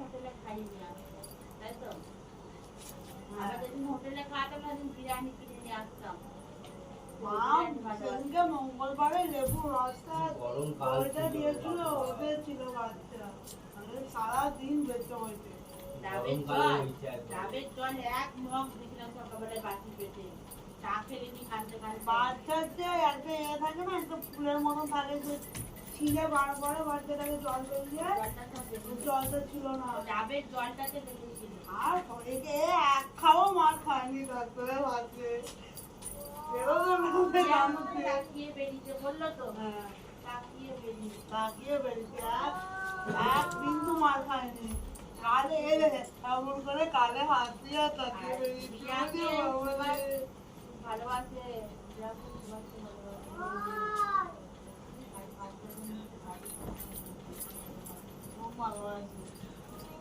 হোটেলে খাইনি আমি, তাই তো? আবার যেদিন হোটেলে খাওয়াতাম না সেদিন বিরিয়ানি কিনে নিয়ে আসতাম। সেদিনকে মঙ্গলবারে লেবু রসটা ওইটা দিয়েছিল, ওদের ছিল বাচ্চা, সারাদিন বেঁচে হয়েছে। ডাবের জল এক মগ দিয়েছিলাম সকালবেলায় বাসি পেটে, চা খেলেনি কানতে কানতে। বাচ্চার যে একটা থাকে না, একটা ফুলের মতো থাকে যে ছিঁড়ে বার করে বাচ্চাটাকে জল বেরিয়ে, জলটা ছিল না, ডাবের জলটাকে বেরিয়েছিল। আর একে এক খাও মার খায়নি তারপরে বাচ্চে তাকিয়ে বেরিয়েছে বললো তো, তাকিয়ে বেরিয়েছে, এক বিন্দু মার খায়নি। কালে এমন করে কালে হাত দিয়ে তাকিয়ে বেরিয়েছে। ভালোবাসে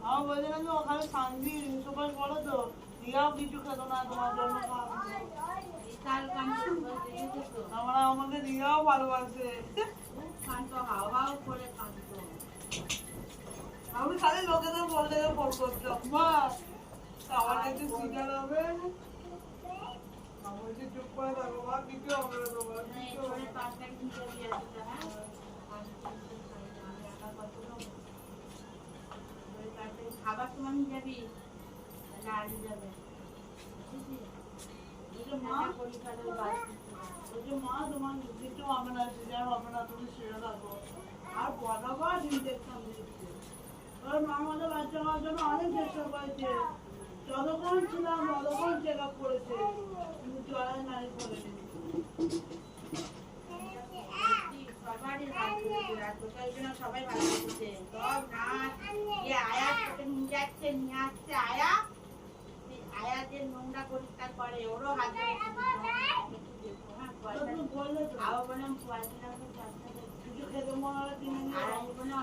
আমার বলছিলাম যে ওখানে শান্তি সুপার বলো তো, রিয়াও কিছু খেত না তোমার জন্য আমরা, আমাকে রিয়াও ভালোবাসে। আমি খালি লোকেদের বলতে ফোন করতাম, মা আমার কাছে সিগার হবে, আমার যে চুপ করে থাকো মা, কিছু হবে না তোমার, কিছু হবে না। খাবার সময় যাবি আগে যাবে মা তোমার কিছু হবে না, সিগার হবে না, তুমি শুয়ে থাকো। আর বরাবর ইনজেকশন দিচ্ছে। ওর মা আমাদের বাচ্চা হওয়ার জন্য অনেক চেষ্টা করেছে, যতক্ষণ ছিলাম ততক্ষণ চেক আপ করেছে, কিন্তু জলের নারী করেনি। সবাই ভালো করছে, সব নাচ আয়া নিয়ে যাচ্ছে, নিয়ে আসছে আয়া, আয়া যে নোংরা পরিষ্কার করে ওরও হাত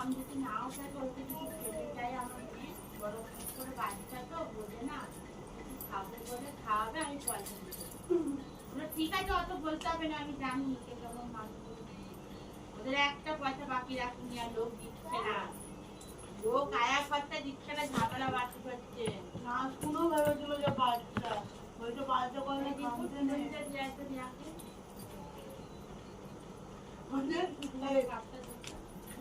আমি যদি নাও থাকে ওকে কিছু খেতে চাই, আমার মেয়ে বড় করে বাচ্চা তো বোঝে না, খাবো বলে খাওয়াবে, আমি পয়সা দিতে। ঠিক আছে, অত বলতে হবে না, আমি জানি কে কেমন মানুষ, ওদের একটা পয়সা বাকি রাখুনি, আর লোক দিচ্ছে না, লোক আয়া খরচা দিচ্ছে না, ঝামেলা বাড়তে পারছে না। শুনো ভেবেছিল যে বাচ্চা, ওই যে বাচ্চা করলে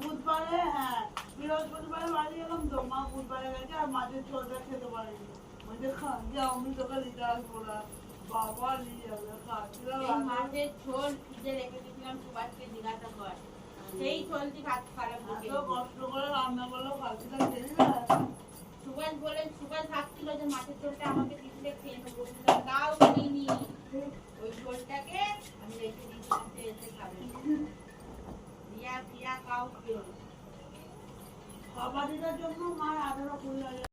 বুধবারে, হ্যাঁ বৃহস্পতিবারে বাড়ি এলাম তো, মা বুধবারে গেছে আর মাঝের ছোলটা খেতে পারেনি, বলছে খাঁকে আমি তোকে দিতে আসবো না, বাবা নিয়ে যাবে মাছের ঝোল ফ্রিজে রেখে দিয়েছিলাম, সুভাষকে জিজ্ঞাসা কর, সেই ঝোলটি ভাত খারাপ কষ্ট করে রান্না করলো, খাচ্ছিলাম সুভাষ বলে, সুভাষ ভাবছিল যে মাছের ঝোলটা আমাকে দিলে খেয়ে নেবো, তাও নিইনি, ওই ঝোলটাকে আমি রেখে দিয়েছিলাম, এসে খাবে রিয়া ফিয়া কাউ খেয়ে খাবারের জন্য মার 18-20 হাজার